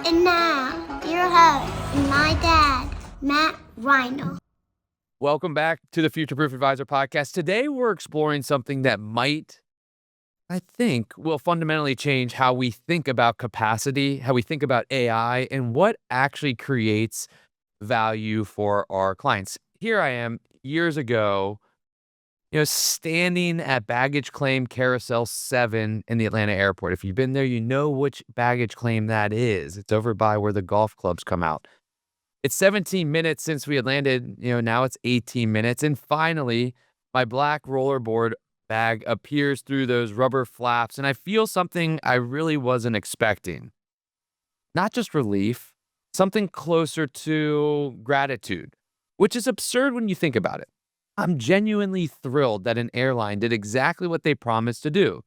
And now, your host and my dad, Matt Reiner. Welcome back to the FutureProof Advisor podcast. Today, we're exploring something that I think, will fundamentally change how we think about capacity, how we think about AI, and what actually creates value for our clients. Here I am years ago, standing at baggage claim carousel 7 in the Atlanta airport. If you've been there, you know which baggage claim that is. It's over by where the golf clubs come out. It's 17 minutes since we had landed, now it's 18 minutes. And finally, my black rollerboard bag appears through those rubber flaps, and I feel something I really wasn't expecting. Not just relief, something closer to gratitude, which is absurd when you think about it. I'm genuinely thrilled that an airline did exactly what they promised to do.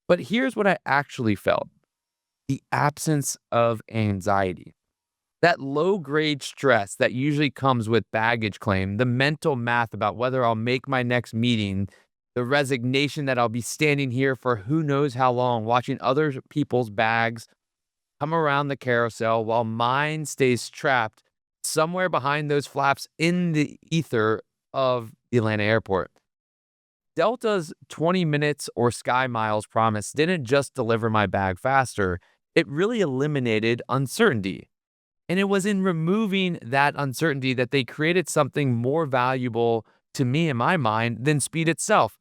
But here's what I actually felt: the absence of anxiety. That low-grade stress that usually comes with baggage claim, the mental math about whether I'll make my next meeting, the resignation that I'll be standing here for who knows how long, watching other people's bags come around the carousel while mine stays trapped somewhere behind those flaps in the ether of the Atlanta airport. Delta's 20 minutes or Sky Miles promise didn't just deliver my bag faster, it really eliminated uncertainty. And it was in removing that uncertainty that they created something more valuable to me in my mind than speed itself.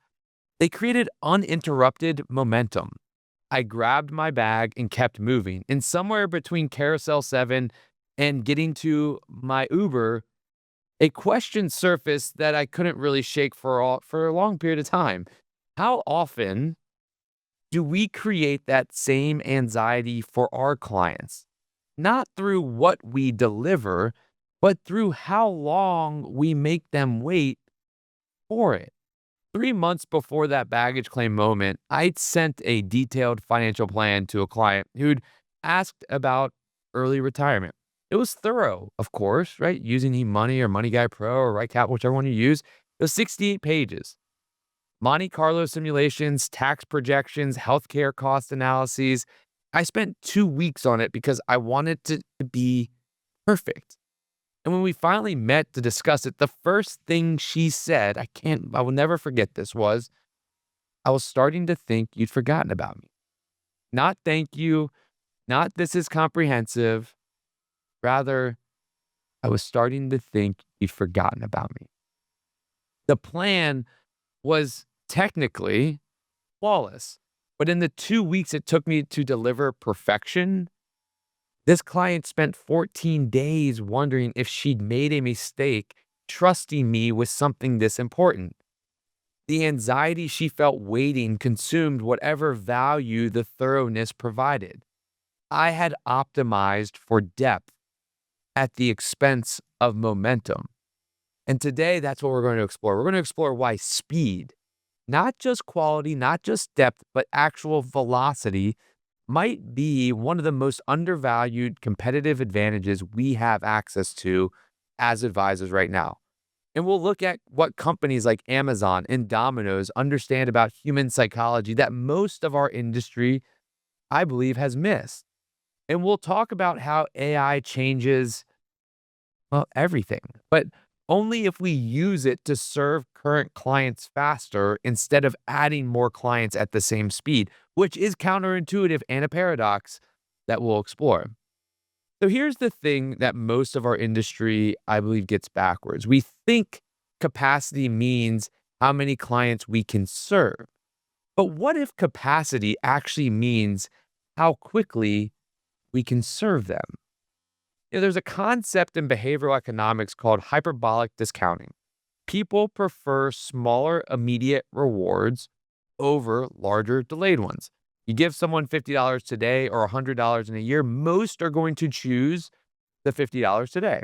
They created uninterrupted momentum. I grabbed my bag and kept moving. And somewhere between Carousel 7 and getting to my Uber, a question surfaced that I couldn't really shake for a long period of time. How often do we create that same anxiety for our clients? Not through what we deliver, but through how long we make them wait for it. 3 months before that baggage claim moment, I'd sent a detailed financial plan to a client who'd asked about early retirement. It was thorough, of course, right? Using eMoney or Money Guy Pro or RightCap, whichever one you use. It was 68 pages. Monte Carlo simulations, tax projections, healthcare cost analyses. I spent 2 weeks on it because I wanted it to be perfect. And when we finally met to discuss it, the first thing she said, I will never forget this, was, "I was starting to think you'd forgotten about me." Not "thank you," not "this is comprehensive." Rather, I was starting to think you'd forgotten about me. The plan was technically flawless, but in the 2 weeks it took me to deliver perfection, this client spent 14 days wondering if she'd made a mistake trusting me with something this important. The anxiety she felt waiting consumed whatever value the thoroughness provided. I had optimized for depth at the expense of momentum. And today, that's what we're going to explore. We're going to explore why speed, not just quality, not just depth, but actual velocity, might be one of the most undervalued competitive advantages we have access to as advisors right now. And we'll look at what companies like Amazon and Domino's understand about human psychology that most of our industry, I believe, has missed. And we'll talk about how AI changes, well, everything, but only if we use it to serve current clients faster instead of adding more clients at the same speed, which is counterintuitive and a paradox that we'll explore. So here's the thing that most of our industry, I believe, gets backwards. We think capacity means how many clients we can serve. But what if capacity actually means how quickly we can serve them? There's a concept in behavioral economics called hyperbolic discounting. People prefer smaller immediate rewards over larger delayed ones. You give someone $50 today or $100 in a year, most are going to choose the $50 today.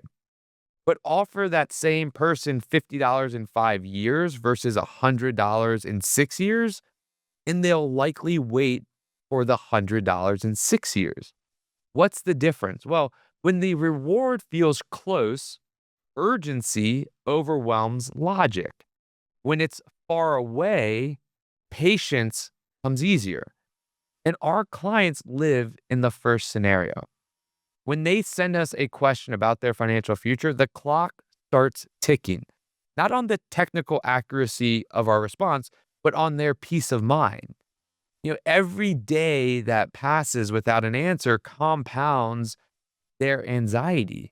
But offer that same person $50 in 5 years versus $100 in 6 years, and they'll likely wait for the $100 in 6 years. What's the difference? Well, when the reward feels close, urgency overwhelms logic. When it's far away, patience comes easier. And our clients live in the first scenario. When they send us a question about their financial future, the clock starts ticking, not on the technical accuracy of our response, but on their peace of mind. Every day that passes without an answer compounds their anxiety.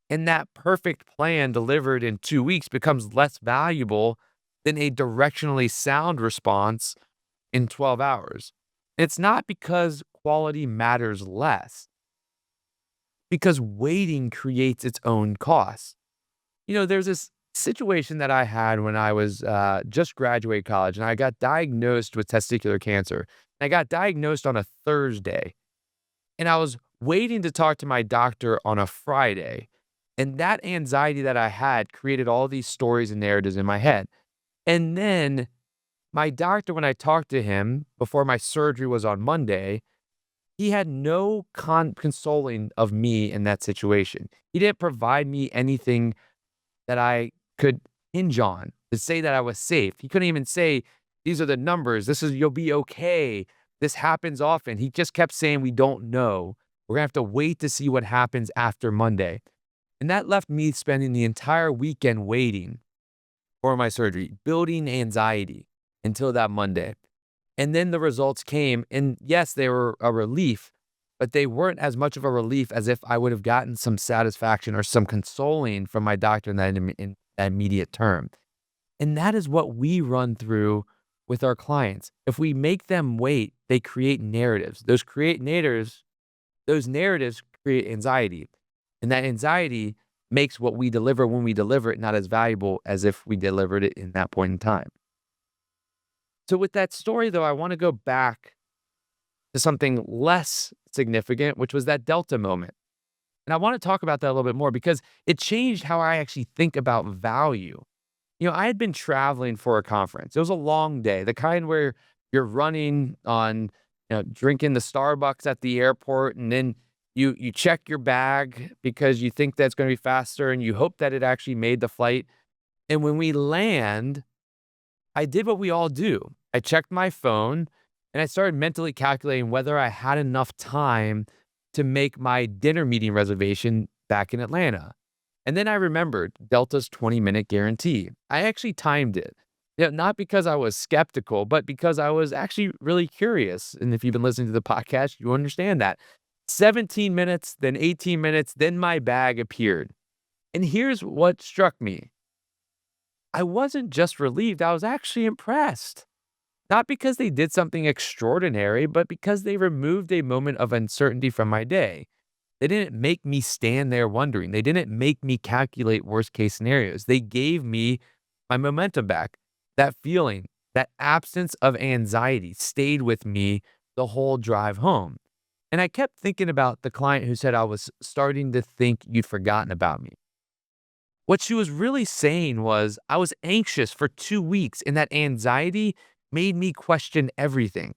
And that perfect plan delivered in 2 weeks becomes less valuable than a directionally sound response in 12 hours. It's not because quality matters less, because waiting creates its own costs. There's this situation that I had when I was just graduated college, and I got diagnosed with testicular cancer. I got diagnosed on a Thursday, and I was waiting to talk to my doctor on a Friday. And that anxiety that I had created all these stories and narratives in my head. And then my doctor, when I talked to him before my surgery was on Monday, he had no consoling of me in that situation. He didn't provide me anything that I could hinge on to say that I was safe. He couldn't even say, these are the numbers. You'll be okay. This happens often. He just kept saying, we don't know. We're going to have to wait to see what happens after Monday. And that left me spending the entire weekend waiting for my surgery, building anxiety until that Monday. And then the results came. And yes, they were a relief, but they weren't as much of a relief as if I would have gotten some satisfaction or some consoling from my doctor in that immediate term. And that is what we run through with our clients. If we make them wait, they create narratives. Those narratives create anxiety. And that anxiety makes what we deliver when we deliver it not as valuable as if we delivered it in that point in time. So with that story, though, I want to go back to something less significant, which was that Delta moment. And I want to talk about that a little bit more because it changed how I actually think about value. I had been traveling for a conference. It was a long day, the kind where you're running on, drinking the Starbucks at the airport, and then you check your bag because you think that's going to be faster and you hope that it actually made the flight. And when we land, I did what we all do. I checked my phone and I started mentally calculating whether I had enough time to make my dinner meeting reservation back in Atlanta. And then I remembered Delta's 20-minute guarantee. I actually timed it. Not because I was skeptical, but because I was actually really curious. And if you've been listening to the podcast, you understand that. 17 minutes, then 18 minutes, then my bag appeared. And here's what struck me. I wasn't just relieved, I was actually impressed. Not because they did something extraordinary, but because they removed a moment of uncertainty from my day. They didn't make me stand there wondering. They didn't make me calculate worst case scenarios. They gave me my momentum back. That feeling, that absence of anxiety stayed with me the whole drive home. And I kept thinking about the client who said I was starting to think you'd forgotten about me. What she was really saying was I was anxious for 2 weeks, and that anxiety made me question everything.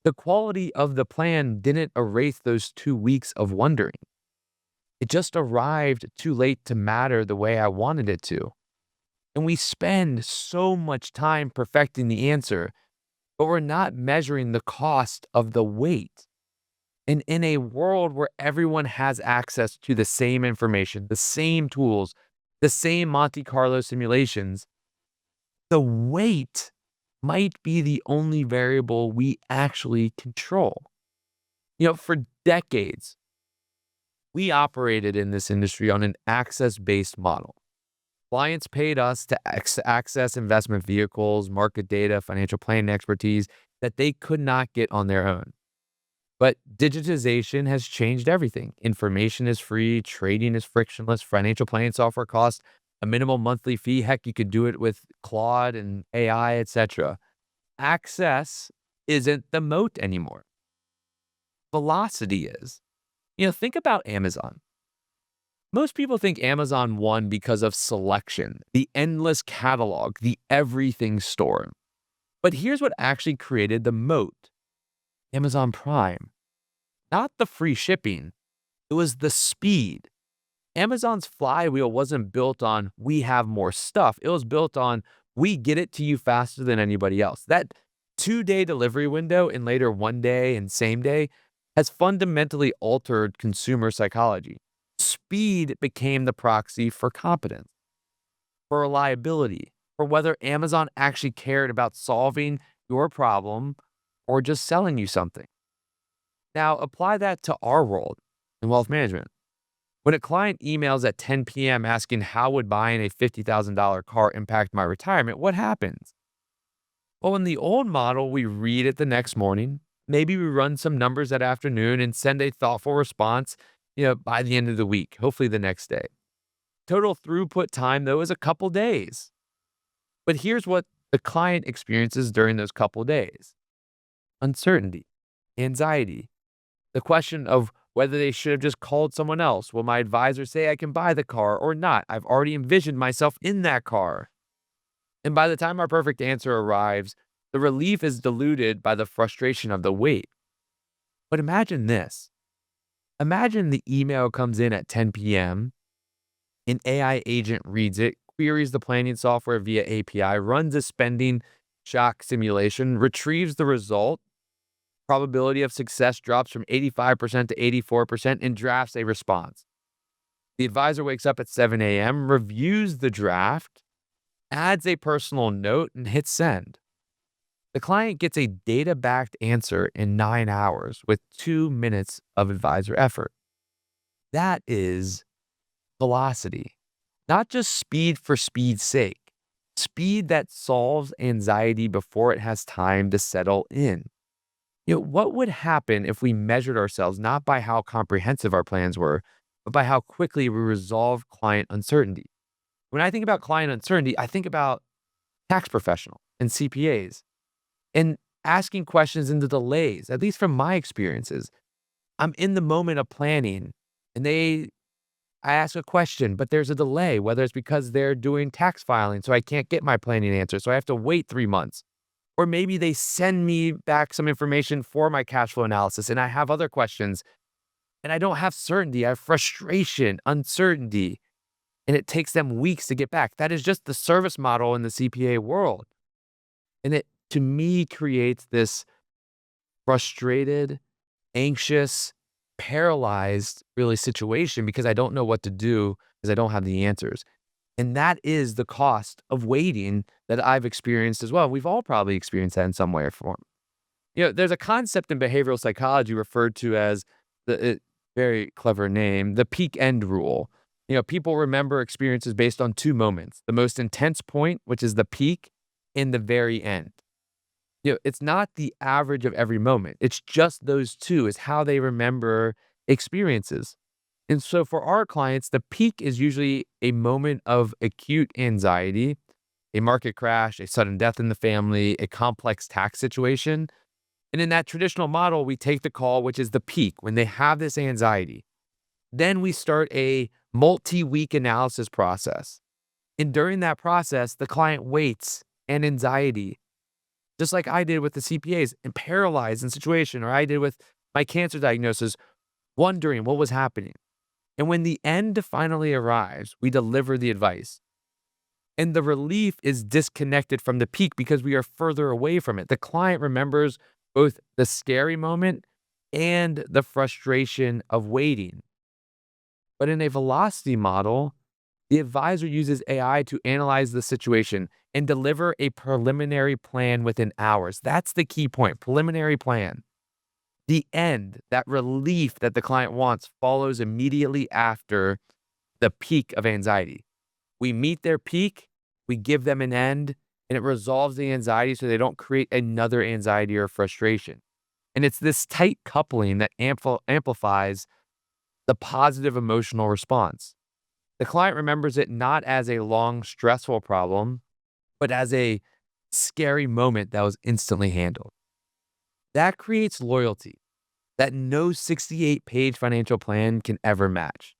The quality of the plan didn't erase those 2 weeks of wondering. It just arrived too late to matter the way I wanted it to. And we spend so much time perfecting the answer, but we're not measuring the cost of the wait. And in a world where everyone has access to the same information, the same tools, the same Monte Carlo simulations, the wait might be the only variable we actually control. For decades, we operated in this industry on an access-based model. Clients paid us to access investment vehicles, market data, financial planning expertise that they could not get on their own. But digitization has changed everything. Information is free, trading is frictionless, financial planning software costs a minimal monthly fee. Heck, you could do it with Claude and AI, etc. Access isn't the moat anymore. Velocity is. Think about Amazon. Most people think Amazon won because of selection, the endless catalog, the everything store. But here's what actually created the moat. Amazon Prime. Not the free shipping. It was the speed. Amazon's flywheel wasn't built on we have more stuff. It was built on we get it to you faster than anybody else. That 2-day delivery window and later 1 day and same day, has fundamentally altered consumer psychology. Speed became the proxy for competence, for reliability, for whether Amazon actually cared about solving your problem or just selling you something. Now, apply that to our world in wealth management. When a client emails at 10 p.m. asking how would buying a $50,000 car impact my retirement, what happens? Well, in the old model, we read it the next morning. Maybe we run some numbers that afternoon and send a thoughtful response, by the end of the week, hopefully the next day. Total throughput time, though, is a couple days. But here's what the client experiences during those couple days: uncertainty, anxiety, the question of whether they should have just called someone else. Will my advisor say I can buy the car or not? I've already envisioned myself in that car. And by the time our perfect answer arrives, the relief is diluted by the frustration of the wait. But imagine this. Imagine the email comes in at 10 p.m., an AI agent reads it, queries the planning software via API, runs a spending shock simulation, retrieves the result, probability of success drops from 85% to 84%, and drafts a response. The advisor wakes up at 7 a.m., reviews the draft, adds a personal note, and hits send. The client gets a data-backed answer in 9 hours with 2 minutes of advisor effort. That is velocity, not just speed for speed's sake, speed that solves anxiety before it has time to settle in. What would happen if we measured ourselves not by how comprehensive our plans were, but by how quickly we resolve client uncertainty? When I think about client uncertainty, I think about tax professionals and CPAs and asking questions into delays, at least from my experiences. I'm in the moment of planning and I ask a question, but there's a delay, whether it's because they're doing tax filing, so I can't get my planning answer, so I have to wait 3 months. Or maybe they send me back some information for my cash flow analysis and I have other questions and I don't have certainty. I have frustration, uncertainty, and it takes them weeks to get back. That is just the service model in the CPA world. And it, to me, creates this frustrated, anxious, paralyzed, really situation because I don't know what to do because I don't have the answers. And that is the cost of waiting that I've experienced as well. We've all probably experienced that in some way or form. There's a concept in behavioral psychology referred to as very clever name, the peak end rule. People remember experiences based on 2 moments: the most intense point, which is the peak, and the very end. It's not the average of every moment. It's just those two is how they remember experiences. And so for our clients, the peak is usually a moment of acute anxiety, a market crash, a sudden death in the family, a complex tax situation. And in that traditional model, we take the call, which is the peak, when they have this anxiety. Then we start a multi-week analysis process. And during that process, the client waits and anxiety, just like I did with the CPAs, and paralyzed in situation, or I did with my cancer diagnosis, wondering what was happening. And when the end finally arrives, we deliver the advice. And the relief is disconnected from the peak because we are further away from it. The client remembers both the scary moment and the frustration of waiting. But in a velocity model, the advisor uses AI to analyze the situation and deliver a preliminary plan within hours. That's the key point: preliminary plan. The end, that relief that the client wants, follows immediately after the peak of anxiety. We meet their peak, we give them an end, and it resolves the anxiety so they don't create another anxiety or frustration. And it's this tight coupling that amplifies the positive emotional response. The client remembers it not as a long, stressful problem, but as a scary moment that was instantly handled. That creates loyalty that no 68-page financial plan can ever match.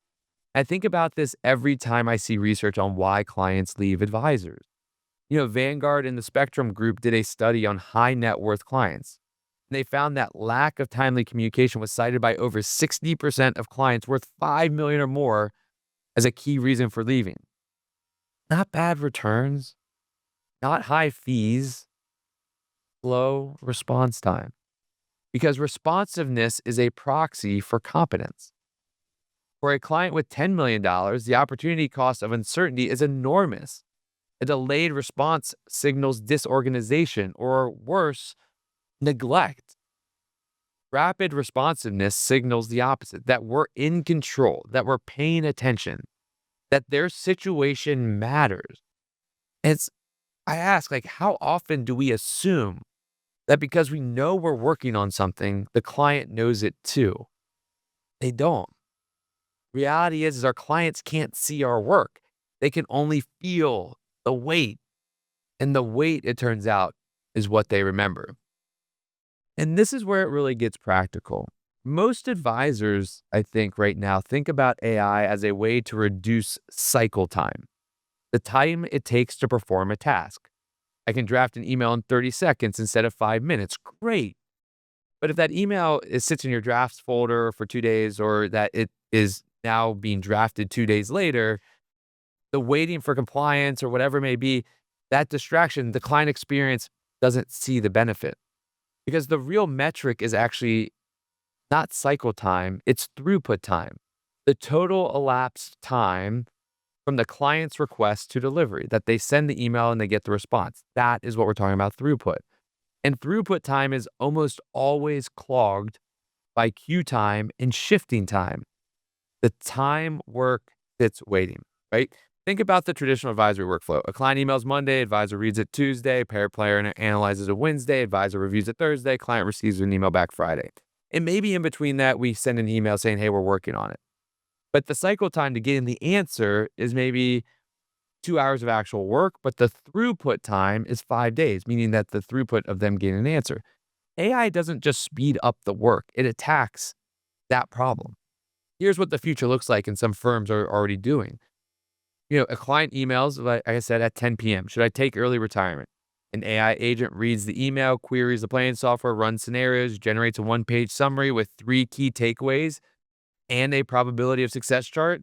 I think about this every time I see research on why clients leave advisors. Vanguard and the Spectrum Group did a study on high net worth clients. And they found that lack of timely communication was cited by over 60% of clients worth $5 million or more as a key reason for leaving. Not bad returns, not high fees, slow response time. because responsiveness is a proxy for competence. For a client with $10 million, the opportunity cost of uncertainty is enormous. A delayed response signals disorganization or worse, neglect. Rapid responsiveness signals the opposite, that we're in control, that we're paying attention, that their situation matters. It's I ask, like, how often do we assume that because we know we're working on something, the client knows it too? They don't. Reality is our clients can't see our work. They can only feel the weight. And the weight, it turns out, is what they remember. And this is where it really gets practical. Most advisors, I think, right now, think about AI as a way to reduce cycle time, the time it takes to perform a task. I can draft an email in 30 seconds instead of 5 minutes. Great. But if that email sits in your drafts folder for 2 days, or that it is now being drafted 2 days later, the waiting for compliance or whatever it may be, that distraction, the client experience doesn't see the benefit. Because the real metric is actually not cycle time, it's throughput time. The total elapsed time from the client's request to delivery, that they send the email and they get the response. That is what we're talking about, throughput. And throughput time is almost always clogged by queue time and shifting time. The time work that's waiting, right? Think about the traditional advisory workflow. A client emails Monday, advisor reads it Tuesday, pair player analyzes it Wednesday, advisor reviews it Thursday, client receives an email back Friday. And maybe in between that, we send an email saying, hey, we're working on it. But the cycle time to getting the answer is maybe 2 hours of actual work, but the throughput time is 5 days, meaning that the throughput of them getting an answer. AI doesn't just speed up the work, it attacks that problem. Here's what the future looks like, and some firms are already doing. A client emails, like I said, at 10 p.m. Should I take early retirement? An AI agent reads the email, queries the planning software, runs scenarios, generates a one-page summary with 3 key takeaways and a probability of success chart.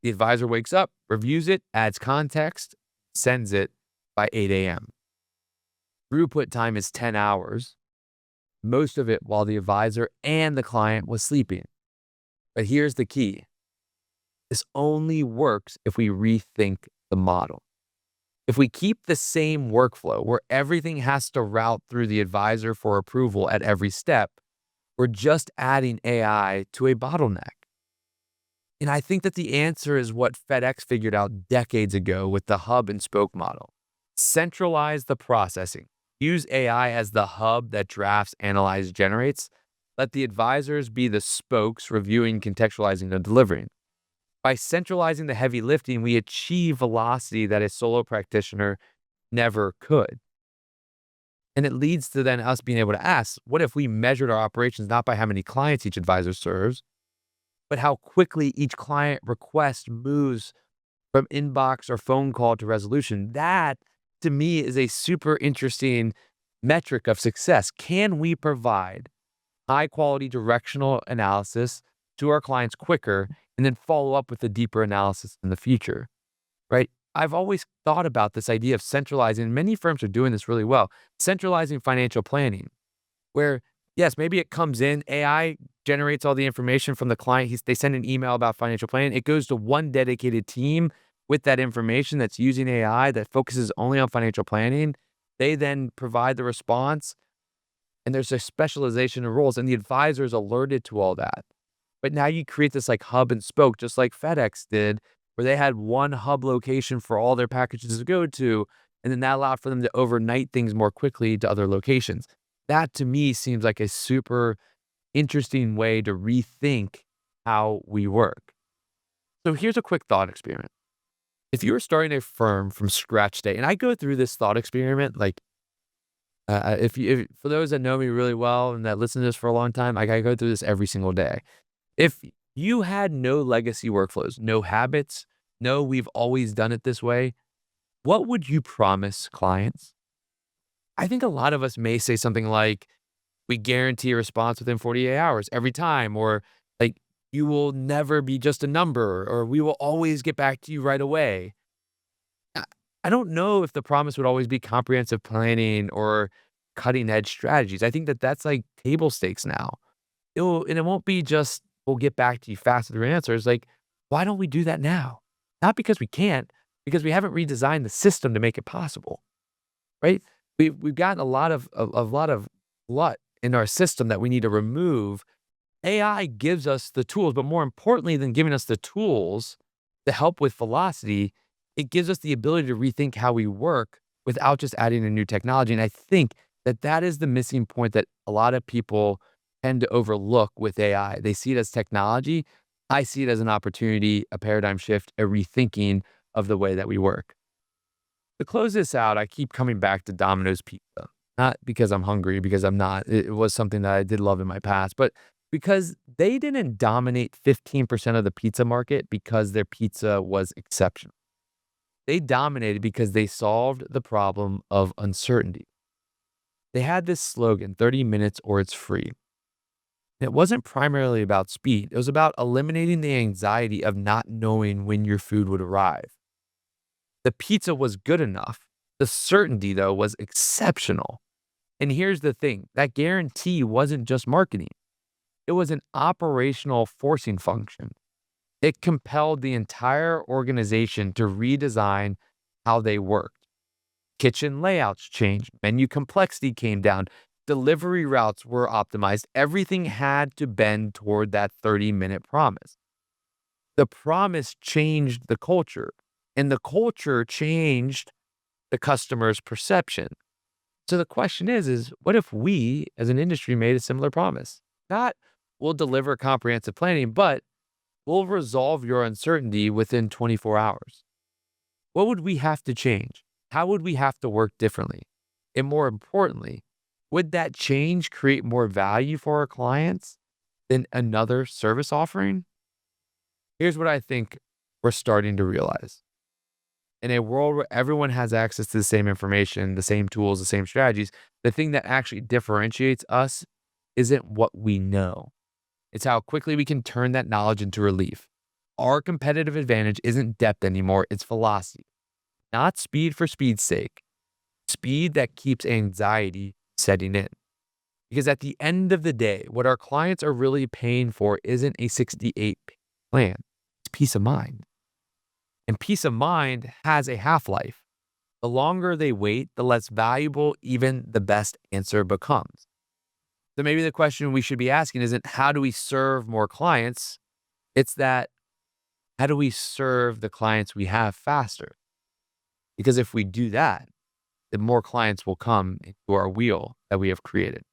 The advisor wakes up, reviews it, adds context, sends it by 8 a.m. Throughput time is 10 hours, most of it while the advisor and the client was sleeping. But here's the key. This only works if we rethink the model. If we keep the same workflow where everything has to route through the advisor for approval at every step, we're just adding AI to a bottleneck. And I think that the answer is what FedEx figured out decades ago with the hub and spoke model. Centralize the processing. Use AI as the hub that drafts, analyzes, generates. Let the advisors be the spokes reviewing, contextualizing, and delivering. By centralizing the heavy lifting, we achieve velocity that a solo practitioner never could. And it leads to then us being able to ask, what if we measured our operations not by how many clients each advisor serves, but how quickly each client request moves from inbox or phone call to resolution? That, to me, is a super interesting metric of success. Can we provide high quality directional analysis to our clients quicker and then follow up with a deeper analysis in the future, right? I've always thought about this idea of centralizing. Many firms are doing this really well, centralizing financial planning, where, yes, maybe it comes in, AI generates all the information from the client. They send an email about financial planning. It goes to one dedicated team with that information that's using AI that focuses only on financial planning. They then provide the response, and there's a specialization in roles, and the advisor is alerted to all that. But now you create this like hub and spoke, just like FedEx did, where they had one hub location for all their packages to go to, and then that allowed for them to overnight things more quickly to other locations. That to me seems like a super interesting way to rethink how we work. So here's a quick thought experiment. If you were starting a firm from scratch today, and I go through this thought experiment, like if for those that know me really well and that listen to this for a long time, like I go through this every single day. If you had no legacy workflows, no habits, no, we've always done it this way, what would you promise clients? I think a lot of us may say something like, we guarantee a response within 48 hours every time, or like, you will never be just a number, or we will always get back to you right away. I I don't know if the promise would always be comprehensive planning or cutting edge strategies. I think that that's like table stakes now. And it won't be just, we'll get back to you fast with your answers. Like, why don't we do that now? Not because we can't, because we haven't redesigned the system to make it possible, right? We've gotten a lot of glut in our system that we need to remove. AI gives us the tools, but more importantly than giving us the tools to help with velocity, it gives us the ability to rethink how we work without just adding a new technology. And I think that that is the missing point that a lot of people tend to overlook with AI. They see it as technology. I see it as an opportunity, a paradigm shift, a rethinking of the way that we work. To close this out, I keep coming back to Domino's Pizza. Not because I'm hungry, because I'm not. It was something that I did love in my past, but because they didn't dominate 15% of the pizza market because their pizza was exceptional. They dominated because they solved the problem of uncertainty. They had this slogan, 30 minutes or it's free. It wasn't primarily about speed. It was about eliminating the anxiety of not knowing when your food would arrive. The pizza was good enough. The certainty, though, was exceptional. And here's the thing, that guarantee wasn't just marketing. It was an operational forcing function. It compelled the entire organization to redesign how they worked. Kitchen layouts changed, menu complexity came down, delivery routes were optimized. Everything had to bend toward that 30-minute promise. The promise changed the culture, and the culture changed the customer's perception. So the question is what if we as an industry made a similar promise? Not we'll deliver comprehensive planning, but we'll resolve your uncertainty within 24 hours. What would we have to change? How would we have to work differently? And more importantly, would that change create more value for our clients than another service offering? Here's what I think we're starting to realize. In a world where everyone has access to the same information, the same tools, the same strategies, the thing that actually differentiates us isn't what we know. It's how quickly we can turn that knowledge into relief. Our competitive advantage isn't depth anymore, it's velocity. Not speed for speed's sake. Speed that keeps anxiety setting in. Because at the end of the day, what our clients are really paying for isn't a 68 plan. It's peace of mind. And peace of mind has a half-life. The longer they wait, the less valuable even the best answer becomes. So maybe the question we should be asking isn't how do we serve more clients? It's that how do we serve the clients we have faster? Because if we do that, then more clients will come into our wheel that we have created.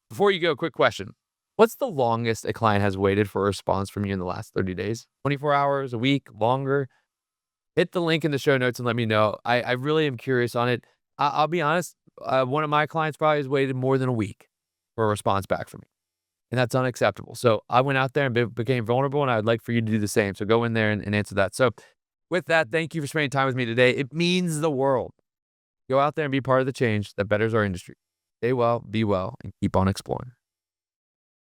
Before you go, quick question. What's the longest a client has waited for a response from you in the last 30 days? 24 hours, a week, longer? Hit the link in the show notes and let me know. I really am curious on it. I'll be honest, one of my clients probably has waited more than a week for a response back from me. And that's unacceptable. So I went out there and became vulnerable, and I would like for you to do the same. So go in there and answer that. So with that, thank you for spending time with me today. It means the world. Go out there and be part of the change that betters our industry. Stay well, be well, and keep on exploring.